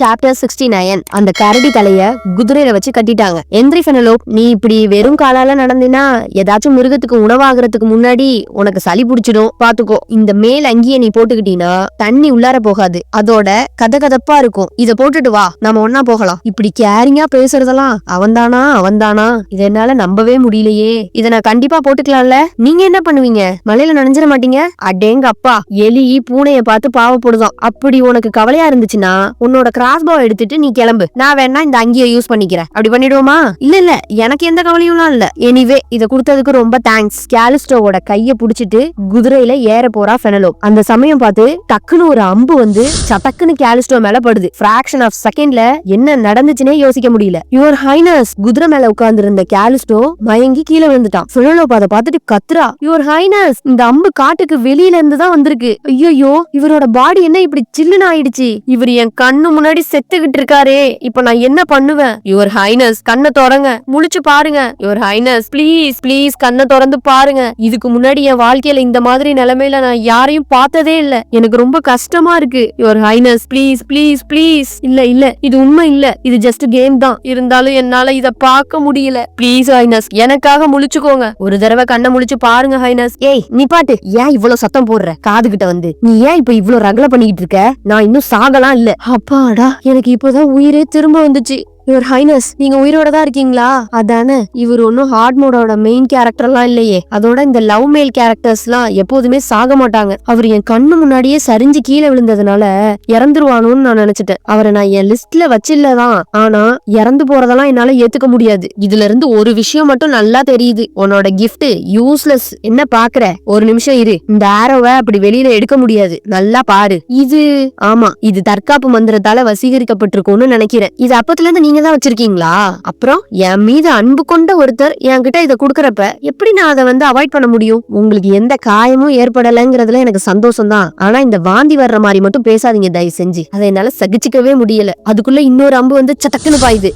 சாப்டர் 69. அந்த கரடி தலைய குதிரையில வச்சு கட்டிட்டாங்க. எந்திரி ஃபெனலோப், நீ இப்படி வெறும் காலால நடந்தினா ஏதாச்சும் மிருகத்துக்கு உணவாகிறதுக்கு முன்னாடி உனக்கு சளி பிடிச்சிடும். பாத்துக்கோ. இந்த மேல் அங்கிய நீ போட்டுக்கிட்டீனா தண்ணி உள்ளார போகாது. அதோட கதகதப்பா இருக்கும். இத போட்டுட்டு வா, நாம ஒன்னா போகலாம். இப்படி கேரிங்கா பேசுறதெல்லாம் அவன்தானா? இத என்னால நம்பவே முடியலையே. இத நான் கண்டிப்பா போட்டுக்கலாம்ல. நீங்க என்ன பண்ணுவீங்க? மழையில நனைஞ்சிட மாட்டீங்க? அடேங்க அப்பா, எலி பூனைய பார்த்து பாவப்படுதான். அப்படி உனக்கு கவலையா இருந்துச்சுன்னா உன்னோட கிராஸ்போ எடுத்துட்டு நீ கிளம்பு, நான் வேணா இந்த அங்கியை யூஸ் பண்ணிக்கிறேன். அப்படி பண்ணிடுவோமா? இல்ல எனக்கு எந்த கவலையும் இல்ல. எனிவே இத கொடுத்ததுக்கு ரொம்ப தேங்க்ஸ். காலிஸ்டோவோட கைய புடிச்சிட்டு குதிரையில ஏற போறா பெனலோப். அந்த சமயம் பார்த்து டக்குன்னு ஒரு அம்பு வந்து சட்டக்குன்னு காலிஸ்டோ மேல படுது. ஃபிராக்ஷன் ஆஃப் செகண்ட்ல என்ன நடந்துச்சுனே யோசிக்க முடியல. யுவர் ஹைனஸ், குதிரை மேல உட்கார்ந்து இருந்த காலிஸ்டோ மயங்கி கீழே விழுந்துட்டான். பெனலோப் அதை பார்த்துட்டு கத்துறா, யுவர் ஹைனஸ், இந்த அம்பு காட்டுக்கு வெளியில இருந்து தான் வந்திருக்கு. ஐயோ, இவரோட பாடி என்ன இப்படி சில்லுன்னு ஆயிடுச்சு? இவர் என் கண்ணு முன்னாடி செத்துக்கிட்டு இருக்காரே, இப்ப நான் என்ன பண்ணுவேன்? யுவர் ஹைனஸ், கண்ணை திறங்க, முழிச்சு பாருங்க. யுவர் ஹைனஸ், ப்ளீஸ் ப்ளீஸ் கண்ணை திறந்து பாருங்க. இதுக்கு முன்னாடி என் வாழ்க்கையில இந்த மாதிரி நிலைமையில நான் யாரையும் பார்த்ததே இல்ல. எனக்கு ரொம்ப கஷ்டமா இருக்கு. Your highness, please please please. இல்ல இது உண்மை இல்ல, இது ஜஸ்ட் கேம் தான். இருந்தாலும் என்னால இத பார்க்க முடியல. ப்ளீஸ் ஹைனஸ், எனக்காக முழிச்சுக்கோங்க. ஒரு தடவை கண்ணை முழிச்சு பாருங்க ஹைனஸ். ஏய் நிப்பாட்டு, ஏன் இவ்வளவு சத்தம் போடுற? காது கிட்ட வந்து நீ ஏன் இப்ப இவ்வளவு ரகலை பண்ணிக்கிட்டு இருக்க? நான் இன்னும் சாகலாம் இல்ல. அப்பாடா, எனக்கு இப்பதான் உயிரே திரும்ப வந்துச்சு. யுவர் ஹைனஸ், நீங்க உயிரோட தான் இருக்கீங்களா? அதானே. இவர் ஒன்னும் ஹார்ட் மோடோட மெயின் கேரக்டர் எல்லாம் இல்லையே. அதோட இந்த லவ் மேல் கேரக்டர்ஸ் எல்லாம் எப்போதுமே சாக மாட்டாங்க. அவர் என் கண்ணு முன்னாடியே சரிஞ்சு கீழே விழுந்ததுனால இறந்துருவானோன்னு நான் நினைச்சிட்டேன். அவரை நான் என் லிஸ்ட்ல வச்சில்லதான், ஆனா இறந்து போறதெல்லாம் என்னால ஏத்துக்க முடியாது. இதுல இருந்து ஒரு விஷயம் மட்டும் நல்லா தெரியுது, உன்னோட கிஃப்ட் யூஸ்லெஸ். என்ன பாக்குற? ஒரு நிமிஷம் இரு, இந்த ஆரோவை அப்படி வெளியில எடுக்க முடியாது, நல்லா பாரு. இது ஆமா, இது தற்காப்பு மந்திரத்தால வசீகரிக்கப்பட்டிருக்கும்னு நினைக்கிறேன். இது அப்பத்துல இருந்து நீங்க தான் வச்சிருக்கீங்களா? அப்புறம் என் மீது அன்பு கொண்ட ஒருத்தர் என்கிட்ட இதை குடுக்கறப்ப எப்படி நான் அதை வந்து அவாய்ட் பண்ண முடியும்? உங்களுக்கு எந்த காயமும் ஏற்படலைங்கிறதுல எனக்கு சந்தோஷம் தான், ஆனா இந்த வாந்தி வர்ற மாதிரி மட்டும் பேசாதீங்க தயவு செஞ்சு. அதை என்னால சகிச்சுக்கவே முடியல. அதுக்குள்ள இன்னொரு அம்பு வந்து சட்டக்குன்னு பாயுது.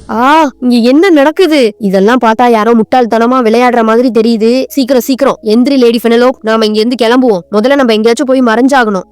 இங்க என்ன நடக்குது? இதெல்லாம் பார்த்தா யாரோ முட்டாள்தனமா விளையாடுற மாதிரி தெரியுது. சீக்கிரம் எந்திரி லேடி பெனலோப், நாம இங்க இருந்து கிளம்புவோம். முதல்ல நம்ம எங்கேயாச்சும் போய் மறைஞ்சாகணும்.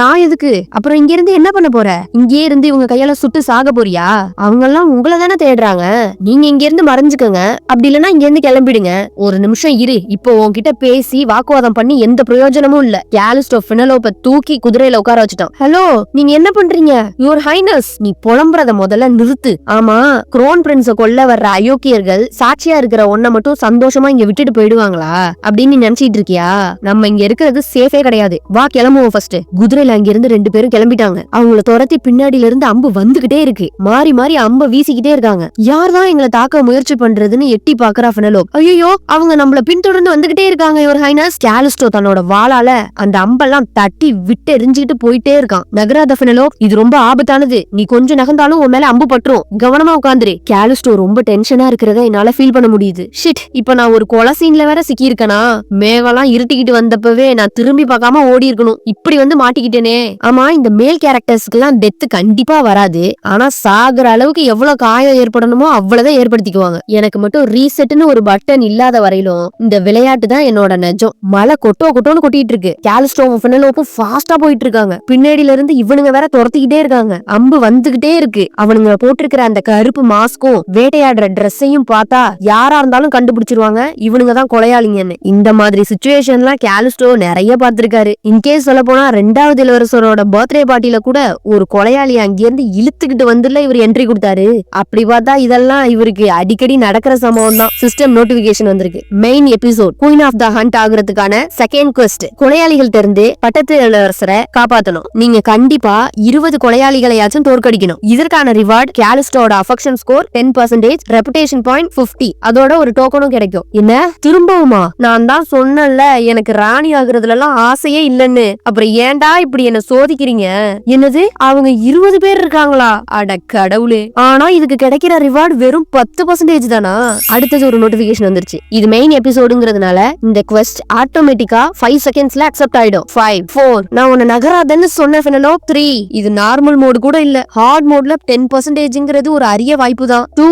நான் எதுக்கு? அப்புறம் இங்க இருந்து என்ன பண்ண போற? இங்கே இருந்து இவங்க கையால சுட்டு சாக போறியா? அவங்க எல்லாம் உங்களை தானே தேடுறாங்க. நீங்க இங்க இருந்து மறைஞ்சுக்கங்க, அப்படி இல்லைன்னா இங்க இருந்து கிளம்பிடுங்க. ஒரு நிமிஷம் இரு, இப்போ உன்கிட்ட பேசி வாக்குவாதம் பண்ணி எந்த பிரயோஜனமும் இல்ல. காலிஸ்டோ பெனலோப்பை தூக்கி குதிரையில உட்கார வச்சுட்டான். ஹலோ, நீங்க என்ன பண்றீங்க? யுவர் ஹைனஸ், நீ புலம்புறத முதல்ல நிறுத்து. ஆமா, குரோன் பிரின்ஸ கொல்ல வர்ற அயோக்கியர்கள் சாட்சியா இருக்கிற ஒன்ன மட்டும் சந்தோஷமா இங்க விட்டுட்டு போயிடுவாங்களா அப்படின்னு நீ நினைச்சிட்டு இருக்கியா? நம்ம இங்க இருக்கிறது சேஃபே கிடையாது. வா கிளம்புவோம் ஃபர்ஸ்ட். குதிரையில அங்க இருந்து 2 பேரும் கிளம்பிட்டாங்க. அவங்கள துரத்தி பின்னாடியில இருந்து அம்பு வந்துகிட்டே இருக்கு. மாறி அம்ப வீசிக்கிட்டே இருக்காங்க. யார்தான் எங்களை தாக்க முயற்சி பண்றதுன்னு எட்டி பாக்குறா பெனலோப். ஐயோ, அவங்க நம்மள பின்தொடர்ந்து வந்துகிட்டே இருக்காங்க யுவர் ஹைனஸ். காலிஸ்டோ தன்னோட வாளால அந்த அம்பெல்லாம் தட்டி விட்டு எரிஞ்சுக்கிட்டு போயிட்டே இருக்கான். நகராத பெனலோப், இது ரொம்ப ஆபத்தானது. நீ கொஞ்சம் நகர்ந்தாலும் உன் மேல அம்பு பட்டுரும். கவனமா உட்காந்துரு. காலிஸ்டோ ரொம்ப டென்ஷனா இருக்கிறத என்னால ஃபீல் பண்ண முடியுது. ஷிட், இப்ப நான் ஒரு கொலை சீன்ல வேற சிக்கி இருக்கனா? மேவெல்லாம் இருட்டிக்கிட்டு வந்தப்பவே நான் திரும்பி பார்க்காம ஓடி இருக்கணும். இப்படி வந்து மாட்டிக்கிட்டேனே. ஆமா, இந்த மேல் கேரக்டர்ஸ்க்கு எல்லாம் டெத் கண்டிப்பா வராது, ஆனா சாகுற அளவுக்கு எவ்வளவு காயம் ஏற்படணுமோ அவ்வளவுதான் ஏற்படுத்திக்குவாங்க. எனக்கு மட்டும் ரீசெட்னு ஒரு பட்டன் இல்லாத வரையிலும் இந்த விளையாட்டு தான் என்னோட நெஜம். மழை கொட்டோன்னு கொட்டிட்டு இருக்கு. காலிஸ்டோவும் பெனலோப்பும் ஃபாஸ்டா போயிட்டு இருக்காங்க. பின்னாடியில இருந்து இவனுங்க வேற துரத்திக்கிட்டே இருக்காங்க. அம்பு வந்துகிட்டே இருக்கு. அவனுங்க போட்டிருக்கிற அந்த கருப்பு மாஸ்கும் வேட்டையாடுற ட்ரெஸ்ஸையும் பார்த்தா யாரா இருந்தாலும் கண்டுபிடிச்சிருவாங்க இவனுங்க தான் கொலையாளிங்கன்னு. இந்த மாதிரி சிச்சுவேஷன்லாம் காலிஸ்டோ நிறைய பார்த்திருக்காரு. இன்கேஸ் சொல்ல போனா 2வது இளவரசரோட பர்த்டே பார்ட்டில கூட ஒரு கொலையாளி அங்கிருந்து இழுத்துக்கிட்டு வந்துல இவர் என்ட்ரி கொடுத்தாரு. அப்படி பார்த்தா இதெல்லாம் இவருக்கு அடிக்கடி நடக்கிற சம்பவம் தான். சிஸ்டம் நோட்டிபிகேஷன் வந்திருக்கு. Main episode queen of the hunt ஆகுறதுக்கான செகண்ட் குவெஸ்ட். கொலையாளிகள் தெரிந்து பட்டத்து இளவரசரை காப்பாத்தணும். நீங்க கண்டிப்பா 20 கொலையாளிகளையாச்சும் தோற்கடிக்கணும். இதற்கான ரிவார்ட் காலிஸ்டோட அஃபெக்ஷன் ஸ்கோர் 10%, ரெபுடேஷன் பாயிண்ட் 50, அதோட ஒரு டோக்கனும் கிடைக்கும். என்ன திரும்பவுமா? நான் தான் சொன்னேன்ல எனக்கு ராணி ஆகுறதுல எல்லாம் ஆசையே இல்லன்னு. அப்புறம் ஏன்டா இப்படி என்ன சோதிக்கிறீங்க? என்னது, அவங்க 20 பேர் இருக்காங்களா? அட கடவுளே. ஆனா இதுக்கு கிடைக்கிற ரிவார்ட் வெறும் 10% தானா? அடுத்தது ஒரு நோட்டிபிகேஷன் வந்துருச்சு. இது மெயின் எபிசோடுங்கிறதுனால இந்த குவெஸ்ட் ஆட்டோமேட்டிக்கா 5 செகண்ட்ஸ்ல அக்செப்ட் ஆயிடும். 5 4 நான் உன்னை நகராதன்னு சொன்ன பெனலோப். 3 இது நார்மல் மோடு கூட இல்ல, ஹார்ட் மோட்ல 10%ங்கிறது ஒரு அரிய வாய்ப்பு தான். 2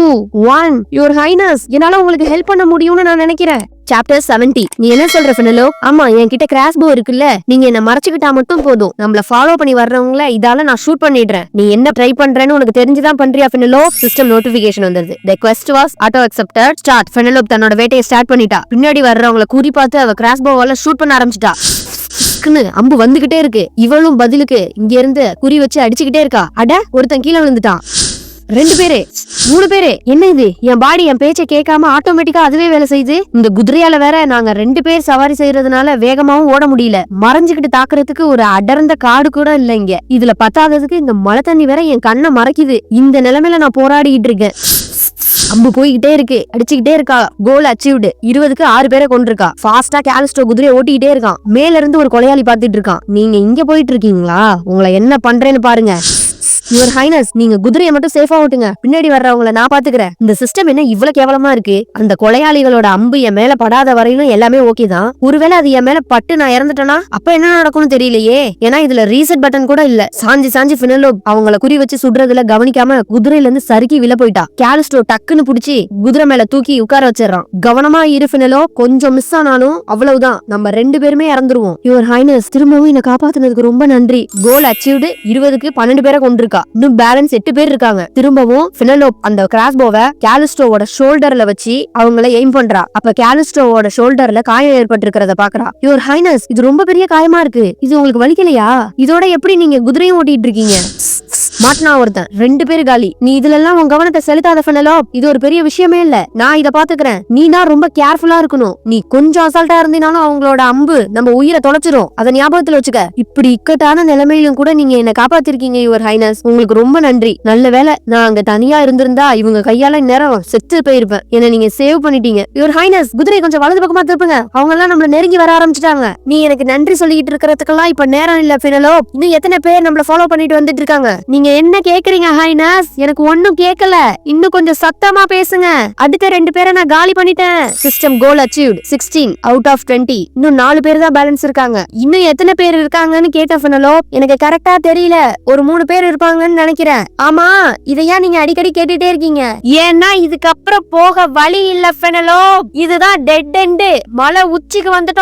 1 யுவர் ஹைனஸ், என்னால உங்களுக்கு ஹெல்ப் பண்ண முடியும்னு நான் நினைக்கிறேன். சாப்டர் 70. நீ என்ன சொல்ற பெனலோப்? ஆமா, என்கிட்ட கிராஸ்போ இருக்குல்ல, நீங்க என்ன மறைச்சுக்கிட்டா மட்டும் போதும். நம்மள ஃபாலோ பண்ணி வர்றவங்கள இதால நான் ஷூட் பண்ணிடுறேன். நீ என்ன ட்ரை பண்றேன்னு உனக்கு தெரிஞ்சுதான் பண்றியா பெனலோப்? சிஸ்டம் நோட்டிபிகேஷன் வந்தது. The quest was auto accepted. Start. Penelope தன்னோட வேட்டையை ஸ்டார்ட் பண்ணிட்டா. பின்னாடி வர்றவங்கள குறி பார்த்து அவ கிராஸ்போவால ஷூட் பண்ண ஆரம்பிச்சிட்டா. அம்பு வந்துகிட்டே இருக்கு. இவளும் பதிலுக்கு இங்க இருந்து குறி வச்சு அடிச்சுக்கிட்டே இருக்கா. அட, ஒருத்தன் கீழே விழுந்துட்டான். 2 பேரு 3 பேரு என்ன இது? என் பாடி என் பேச்சை கேட்காம ஆட்டோமேட்டிக்கா அதுவே வேலை செய்யுது. இந்த குதிரையால வேற நாங்க 2 பேர் சவாரி செய்யறதுனால வேகமாவும் ஓட முடியல. மறைஞ்சுக்கிட்டு தாக்குறதுக்கு ஒரு அடர்ந்த காடு கூட இல்ல இங்க. இதுல பத்தாததுக்கு இந்த மழை தண்ணி வேற என் கண்ணை மறைக்குது. இந்த நிலைமையில நான் போராடிக்கிட்டு இருக்கேன். அம்பு போய்கிட்டே இருக்கு, அடிச்சுக்கிட்டே இருக்கா. கோல் அச்சீவ்டு. 20க்கு 6 பேரை கொண்டிருக்கா. ஃபாஸ்டா காலிஸ்டோ குதிரையை ஓட்டிக்கிட்டே இருக்கான். மேல இருந்து ஒரு கொலையாளி பாத்துட்டு இருக்கான். நீங்க இங்க போயிட்டு இருக்கீங்களா? உங்களை என்ன பண்றேன்னு பாருங்க. யுவர் ஹைனஸ், நீங்க குதிரையை மட்டும் சேஃபா ஓட்டுங்க. பின்னாடி வர்றவங்களை நான் பாத்துக்கிறேன். இந்த சிஸ்டம் என்ன இவ்வளவு கேவலமா இருக்கு? அந்த கொலையாளிகளோட அம்பு என் மேல படாத வரையிலும் எல்லாமே ஓகே தான். ஒருவேளை அது என் மேல பட்டு நான் இறந்துட்டேனா அப்ப என்ன நடக்கும்னு தெரியலையே. ஏன்னா இதுல ரீசெட் பட்டன் கூட இல்ல. சாஞ்சி பெனலோப் அவங்கள குறி வச்சு சுடுறதுல கவனிக்காம குதிரையில இருந்து சறுக்கி விழ போயிட்டா. காலிஸ்டோ டக்குன்னு புடிச்சு குதிரை மேல தூக்கி உட்கார வச்சிடறான். கவனமா இரு பெனலோப், கொஞ்சம் மிஸ் ஆனாலும் அவ்வளவுதான், நம்ம 2 பேருமே இறந்துருவோம். யுவர் ஹைனஸ், திரும்பவும் என்ன காப்பாத்துனதுக்கு ரொம்ப நன்றி. கோல் அச்சீவ்டு. 20க்கு 12 பேரை கொண்டிருக்கா. இன்னும் பேலன்ஸ் 8 பேர் இருக்காங்க. திரும்பவும் பெனலோப் அந்த கிராஸ்போவை காலிஸ்டோவோட ஷோல்டர்ல வச்சு அவங்கள எய்ம் பண்றா. அப்ப காலிஸ்டோவோட ஷோல்டர்ல காயம் ஏற்பட்டிருக்கிறத பாக்குறா. யுவர் ஹைனஸ், இது ரொம்ப பெரிய காயமா இருக்கு. இது உங்களுக்கு வலிக்கலையா? இதோட எப்படி நீங்க குதிரையும் ஓட்டிட்டு இருக்கீங்க? மாட்டினா ஒருத்தன். 2 பேர் காலி. நீ இதுல எல்லாம் உன் கவனத்தை செலுத்தாத பெனலோப். இது ஒரு பெரிய விஷயமே இல்ல, நான் இத பாத்துக்கிறேன். நீ தான் ரொம்ப கேர்ஃபுல்லா இருக்கணும். நீ கொஞ்சம் அசால்ட்டா இருந்தீனாலும் அவங்களோட அம்பு நம்ம உயிரை தொலைச்சிரும். அதை ஞாபகத்துல வச்சுக்க. இப்படி இக்கட்டான நிலைமையிலும் கூட நீங்க என்ன காப்பாத்திருக்கீங்க யுவர் ஹைனஸ். உங்களுக்கு ரொம்ப நன்றி. நல்ல வேலை நான் அங்க தனியா இருந்திருந்தா இவங்க கையால நேரம் செத்து போயிருப்பேன். என்ன நீங்க சேவ் பண்ணிட்டீங்க. யுவர் ஹைனஸ், குதிரை கொஞ்சம் வலது பக்கமா திருப்புங்க. அவங்க எல்லாம் நம்மள நெருங்கி வர ஆரம்பிச்சிட்டாங்க. நீ எனக்கு நன்றி சொல்லிட்டு இருக்கிறதுக்கெல்லாம் இப்ப நேரம் இல்ல பெனலோப். இன்னும் எத்தனை பேர் நம்மள ஃபாலோ பண்ணிட்டு வந்துட்டு இருக்காங்க? நீங்க என்ன கேக்குறீங்க ஹைனஸ்? எனக்கு ஒண்ணும் கேட்கல. இன்னும் கொஞ்சம் சத்தமா பேசுங்க. அடுத்த 2 பேரை நான் காலி பண்ணிட்டேன். System goal achieved. 16 out of 20. இன்னும் 4 பேர் தான் பேலன்ஸ் இருக்காங்க. இன்னும் எத்தனை பேர் இருக்காங்கன்னு கேட்ட பெனலோப். எனக்கு கரெக்டா தெரியல, ஒரு 3 பேர் இருப்பாங்கன்னு நினைக்கிறேன். ஆமா, இதையா நீங்க அடிக்கடி கேட்டுட்டே இருக்கீங்க? ஏன்னா இதுக்கப்புறம் போக வழி இல்ல பெனலோப். இதுதான் டெட் எண்டு. மலை உச்சிக்கு வந்துட்டோம்.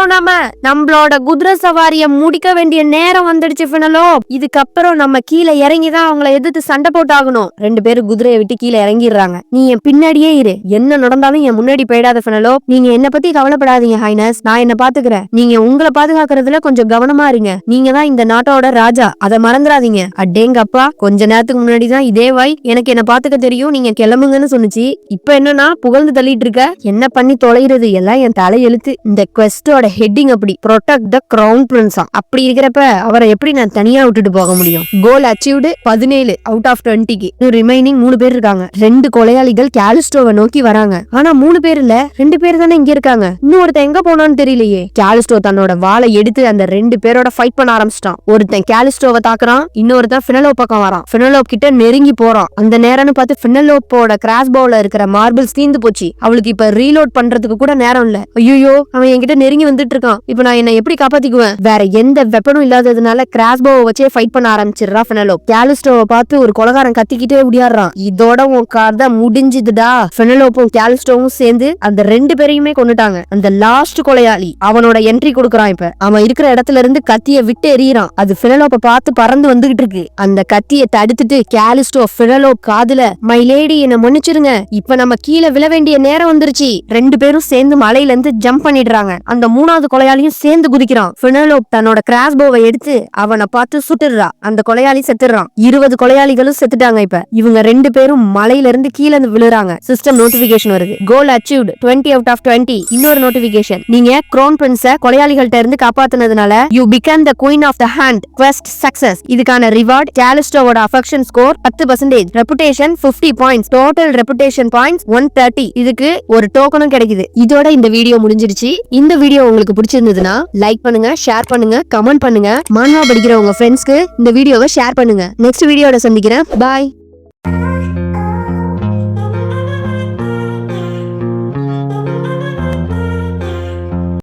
நம்மளோட குதிரை சவாரிய முடிக்க வேண்டிய நேரம் வந்துடுச்சு பெனலோப். இதுக்கப்புறம் நம்ம கீழே இறங்கிதான் அவங்கள எதிர்த்து சண்டை போட்டு ஆகணும். 2 பேரும் குதிரையை விட்டு கீழே இறங்கிடுறாங்க. நீ என் பின்னாடியே இரு. என்ன நடந்தாலும் என் முன்னாடி போயிடாத பெனலோப். நீங்க என்ன பத்தி கவலைப்படாதீங்க ஹைனஸ், நான் என்ன பாத்துக்கிறேன். நீங்க உங்களை பாதுகாக்கிறதுல கொஞ்சம் கவனமா இருங்க. நீங்க தான் இந்த நாட்டோட ராஜா, அதை மறந்துடாதீங்க. அடேங்கப்பா, கொஞ்ச நேரத்துக்கு முன்னாடி தான் இதே வாய் எனக்கு என்ன பாத்துக்க தெரியும், நீங்க கிளம்புங்கன்னு சொன்னுச்சு. இப்ப என்னன்னா புகழ்ந்து தள்ளிட்டு இருக்க. என்ன பண்ணி தொலைகிறது? எல்லாம் என் தலையெழுத்து. இந்த குவெஸ்டோட ஹெட்டிங் அப்படி, ப்ரொடெக்ட் த கிரவுன் பிரின்ஸ். அப்படி இருக்கிறப்ப அவரை எப்படி நான் தனியா விட்டுட்டு போக முடியும்? Goal achieved. 17 அவுட் ஆஃப் 20க்கு. ரிமைனிங் 3 பேர் இருக்காங்க. 2 கொலையாளிகள் காலிஸ்டோவை நோக்கி வராங்க. ஆனா 3 பேர் இல்ல, 2 பேர் தானே இங்க இருக்காங்க. இன்னும் ஒருத்தன் எங்க போனான்னு தெரியலையே. காலிஸ்டோ தன்னோட வாளை எடுத்து அந்த 2 பேரோட ஃபைட் பண்ண ஆரம்பிச்சிட்டான். ஒருத்தன் காலிஸ்டோவை தாக்குறான், இன்னொருத்தன் பெனலோப் பக்கம் வரான். பெனலோப் கிட்ட நெருங்கி போறான். அந்த நேரம்னு பார்த்து பெனலோப்போட கிராஸ்போல இருக்கிற மார்பிள்ஸ் தீந்து போச்சு. அவளுக்கு இப்ப ரீலோட் பண்றதுக்கு கூட நேரம் இல்ல. ஐயோ, அவன் என்கிட்ட நெருங்கி வந்துட்டு இருக்கான். இப்ப நான் என்ன எப்படி காப்பாத்திக்குவேன்? வேற எந்த வெப்பனும் இல்லாததுனால கிராஸ்போவை வச்சே ஃபைட் பண்ண ஆரம்பிச்சிடுறா பெனலோப். காலிஸ்டோவை பார்த்து ஒரு கொலகாரன் கத்திக்கிட்டே முடியாடுறான். இதோட உன் கதை முடிஞ்சுதுடா. பெனலோப்பும் காலிஸ்டோவும் சேர்ந்து அந்த 2 பேரையுமே கொன்னுட்டாங்க. அந்த லாஸ்ட் கொலையாளி அவனோட என்ட்ரி கொடுக்கறான். இப்ப அவன் இருக்கிற இடத்துல இருந்து கத்திய விட்டு எறியறான். அது பெனலோப்பை பார்த்து பறந்து வந்துகிட்டு இருக்கு. அந்த கத்தியை தடுத்துட்டு காலிஸ்டோ பெனலோப் காதுல, மை லேடி என்ன மன்னிச்சிருங்க, இப்ப நம்ம கீழே விழ வேண்டிய நேரம் வந்துருச்சு. 2 பேரும் சேர்ந்து மலையில இருந்து ஜம்ப் பண்ணிடுறாங்க. அந்த 3வது கொலையாளியும் சேர்ந்து குதிக்கிறான். பெனலோப் தன்னோட கிராஸ்போவை எடுத்து அவனை பார்த்து சுட்டுறா. அந்த கொலையாளி செத்துறான். 20 கொலையாளிகளும் செத்துட்டாங்க. இப்ப இவங்க 2 பேரும் மலையில இருந்து கீழே விழுறாங்க. சிஸ்டம் நோட்டிபிகேஷன் வருது. Goal achieved. 20 out of 20. இன்னொரு நோட்டிபிகேஷன். நீங்க கிரவுன் பிரின்ஸ கொலையாளிகள்ட்ட இருந்து காப்பாத்துனதுனால you become the queen of the hand. Quest success. இதுக்கான ரிவார்ட் காலிஸ்டோவோட affection score 10%, reputation 50 points, total reputation points 130. இதுக்கு ஒரு டோக்கனும் கிடைக்குது. இதோட இந்த வீடியோ முடிஞ்சிருச்சு. இந்த வீடியோ உங்களுக்கு பிடிச்சிருந்ததுன்னா லைக் பண்ணுங்க, ஷேர் பண்ணுங்க, கமெண்ட் பண்ணுங்க. மான்வா படிக்கிற உங்க ஃப்ரெண்ட்ஸ்க்கு இந்த வீடியோவை ஷேர் பண்ணுங்க. நெக்ஸ்ட் வீடியோட சந்திக்கிறேன். பாய்.